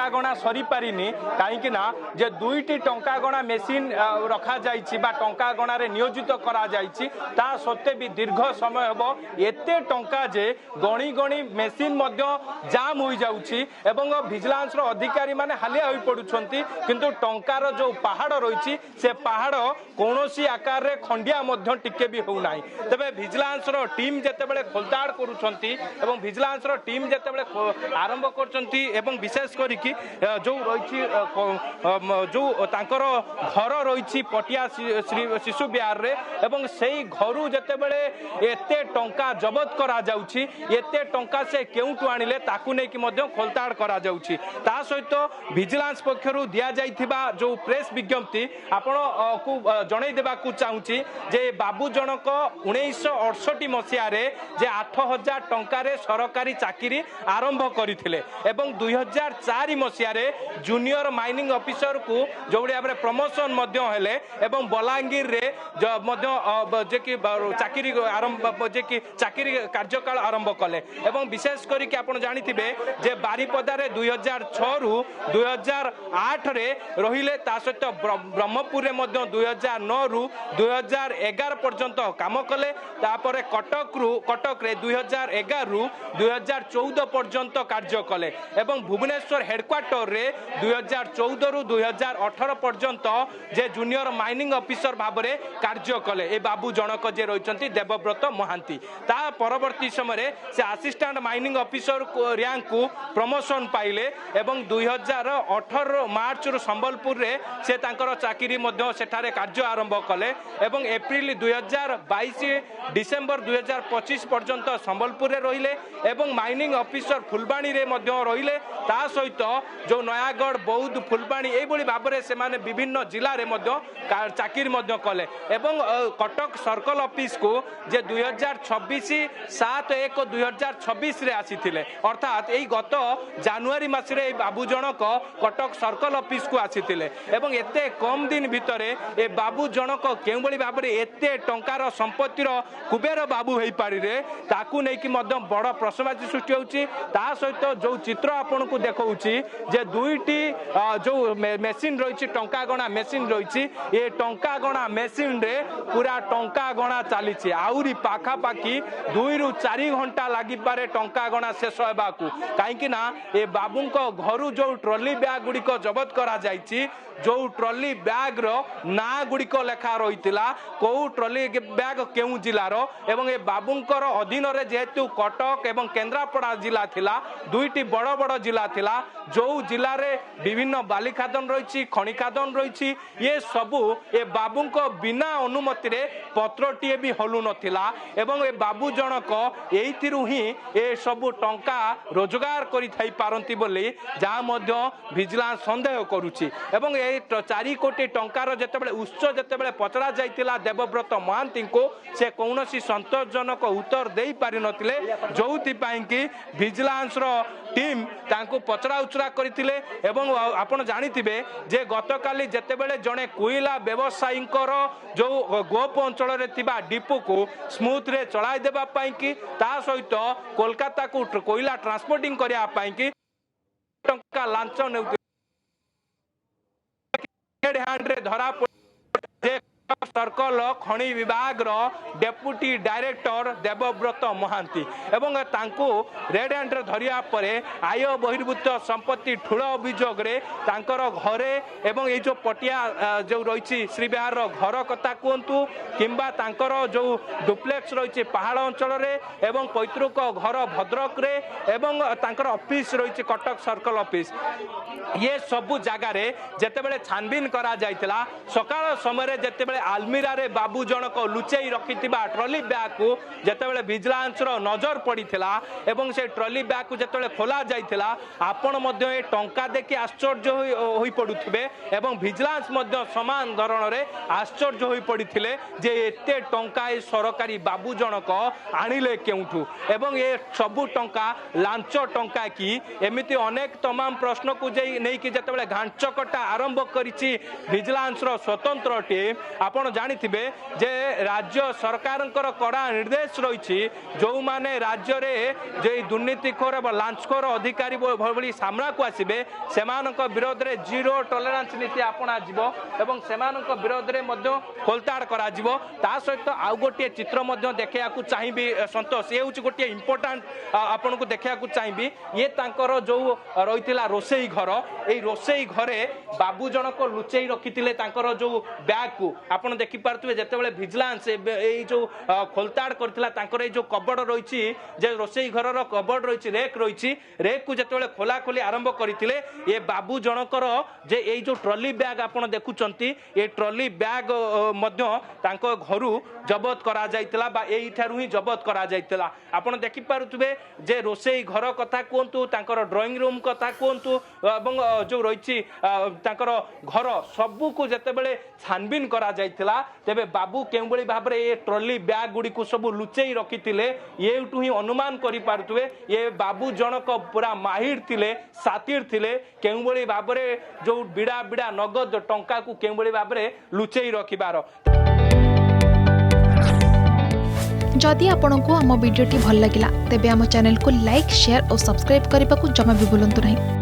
टंका गणा सरी पारिनी कहीं ना जे दुईटी टंका गणा मेसीन रखा जाइछि बा टंका गणारे नियोजित करा जाइछि ता सत्ते भी दीर्घ समय हेबो एते टंका जे गणी गणी मेसीन मध्य जाम हो जाउछि एवं विजिलेंस रो अधिकारी माने हालिया होई पडुछंती किंतु टंकार जो पहाड़ रही से पहाड़ कौनसी आकार रे खंडिया मध्य टिके भी हो नाही तबे विजिलेंस रो टीम जेतेबेले खोलताड़ करूछंती एवं विजिलेंस रो टीम जेतेबेले आरंभ करछंती एवं विशेष करी कि जो रही जो तांकर घर रही पटिया शिशु विहार रे एवं सेई घरु जेतेबेले एते टंका जबत करा जाउछि एते टंका से केउटु आनिले ताकू नै कि मध्य खोलताड़ करा जाउछि ता सहित विजिलेंस पक्षरु दिया जाइथिबा जो प्रेस विज्ञप्ति आपण को जणै देबा को चाहूछि जे बाबू जनक 1968 मसिया रे जे 8000 टंका रे सरकारी चाकरी आरंभ करिथिले एवं 2004 मसिया रे जूनियर माइनिंग ऑफिसर को जोबडी हमरे प्रमोशन मध्य हेले एवं बलांगीर रे मध्य जे कि चाकरी आरंभ जे कि चाकरी कार्यकाल आरंभ कले एवं विशेष करी कि आपण जानिथिबे जे बारीपदा रे 2006 रु 2008 रे रहिले ता सहित ब्रह्मपुर रे मध्य 2009 रु 2011 पर्यंत काम कले तापरे कटक रे 2011 रु 2014 पर्यंत कार्य कले एवं भुवनेश्वर हेडक्वार्टर रे 2014 रु 2018 पर्यंत जे जूनियर माइनिंग ऑफिसर भाबरे कार्य कले ए बाबू जनक जे रहिसंती देवव्रत महांती ता परवर्ती समय से असिस्टेंट माइनिंग ऑफिसर रैंक को प्रमोशन पाइले एवं 2018 मार्च रु संबलपुर रे से तांकर चाकरी मध्य सेठारे कार्य आरंभ कले एवं एप्रिल 2022 डिसेंबर 2025 पर्यंत संबलपुर रे रहिले एवं माइनिंग ऑफिसर फुलबाणी रे मध्य रहिले ता सहित जो नयागढ़ बौद्ध फुलबाणी ए बळी भाबरे से माने विभिन्न जिल्ला रे मध्य चाकरी मध्य कले एवं कटक सर्कल ऑफिस को जे 2026 7/1/2026 रे आसीथिले अर्थात एई गत जनवरी मास रे बाबू जनक कटक सर्कल ऑफिस को आसीथिले एवं एते कम दिन भितरे ए बाबू जनक केउ बळी भाबरे एते टंकार संपत्तिर कुबेर बाबू हेई पारि रे ताकू नै कि मध्य बड़ प्रश्नवाची सृष्टि होउची ता सहित जो चित्र आपन को देखौची जे दुईटी जो मेसिन रहिछि टंका गणा मेसिन रहिछि ए टंका गणा मेसिन रे पूरा टंका गणा चलीछि आउरी पाखा पाखी 2 रु 4 घंटा लागि पारे टंका गणा शेष हेबाकू काहेकि ना ए बाबूंको घरु जो ट्रॉली बैग गुडी को जबत करा जाइछि जो ट्रॉली बैग रो ना गुडी को लेखा रहितिला को ट्रॉली बैग केउ जिल्ला रो एवं ए बाबूंकर अधीन रे जेतु कटक एवं केंद्रापड़ा जिला थिला दुईटी बड़ बड़ जिला थिला जो जिला रे विभिन्न बाली खादन रहिछि खनि खादन रहिछि ये सबु ए बाबूंको बिना अनुमति रे पत्रटीए भी हलु नथिला एवं ए बाबू जनक एइथिरु ही ए सबु टंका रोजगार करि थाई पारंती बोली जहा मध्य विजिलेंस संदेह करूछि एवं ए 4 कोटी टंकार जेतेबेले उच्च जेतेबेले पचरा जाइतिला देवव्रत महांती को से कौनसी संतोषजनक उत्तर देई पारि नथिले जोउति पाई कि विजिलेंस रो टीम तांको पचरा उचरा करथिले एवं आपण जानिथिबे जे गतकाली जेतेबेले जणे कोइला व्यवसायींकर जो गोप अंचल रे थिबा डिपो को स्मूथ रे चलाई देबा पाई कि ता सहित कोलकाता को कोइला ट्रांसपोर्टिंग करिया पाई कि टंका लांच ने हैंड रे धरा सर्कल खनि विभाग रो डेप्यूटी डायरेक्टर देवव्रत महांती एवं तांको रेड हैंड रे धरिया परे आय बहिर्भूत संपत्ति ठुळ अभियोग रे तांकर घरे एवं ए जो पटिया जो रहिछि श्री विहार रो घर कथा कोंतु किंबा तांकर जो डुप्लेक्स रहिछि पहाड़ अंचल रे एवं पैतृक घर भद्रक रे एवं तांकर ऑफिस रहिछि कटक सर्कल ऑफिस ये सबु जगह रे जेतेबेले छानबीन करा जाइतला सकाळ समय रे जेतेबेले आलमीरा रे बाबू जनक लुचेई रखिथिबा ट्रॉली बैग को जेतेबेले विजिलेंस रो नजर पड़ीथिला एवं से ट्रॉली बैग को जेतेबेले खोला जाइथिला आपण मध्य ए टंका देखि आश्चर्य होई पडुथिबे एवं विजिलेंस मध्य समान धरण रे आश्चर्य होई पड़ीथिले जे एते टंका ए सरकारी बाबू जनक आनिले केउठु एवं ए सबु टंका लांच टंका की एमिति अनेक तमाम प्रश्न को जे नहीं कि जेतेबेले घांचकटा आरंभ करिछि विजिलेंस रो स्वतंत्र टीम आपण जानिथिबे जे राज्य सरकारंकर कड़ा निर्देश रही जो माने राज्य रे जे दुर्नीतिखोर और लांचखोर अधिकारी भली सामना को आसबे सेमानक विरोध रे जीरो टॉलरेंस नीति अपना जीवो एवं सेमानक विरोध रे मध्य खोलताड़ करा जीवो ता सहित आउ गोटे चित्र मध्य देखिया को चाहिबी संतोष ये होची गोटे इंपोर्टेंट आपन को देखिया को चाहिबी ये तांकर जो रहितिला रोसेई घर एई रोसेई घरे बाबू जनक लुचेई रखितिले तांकर जो बैग को आपन देखि पारतुबे जेतेबेले विजिलेंस एई जो खोलताड़ करथिला तांकर एई जो कबड़ रहिछि जे रोसेई घर रो कबड़ रहिछि रेक को जेतेबेले खोला खोली आरंभ करथिले ये बाबू जनकर जे एई जो ट्रॉली बैग आपन देखुचंती ये ट्रॉली बैग मध्य तांको घरु जबत करा जाइतला बा एई ठारु ही जबत करा जाइतला आपन देखि पारुतबे जे रोसेई घर कथा कोंतु तांकर ड्राइंग रूम कथा कोंतु एवं जो रहिछि तांकर घर सबु को जेतेबेले छानबीन करा जाइतला तेबे बाबू केउबळी भाबरे ए ट्रॉली बैग गुडी को सब लुचेई रखितिले एठू ही अनुमान करि पारुतबे ये बाबू जनक पूरा माहिर थिले सातिर थिले केउबळी भाबरे जो बिडा बिडा नगद टंका को केउबळी भाबरे लुचेई रखिबार। जदि आपंक आम भिडी भल लगा तेब आम चैनल को लाइक शेयर और सब्सक्राइब करने को जमा भी भूलु नहीं।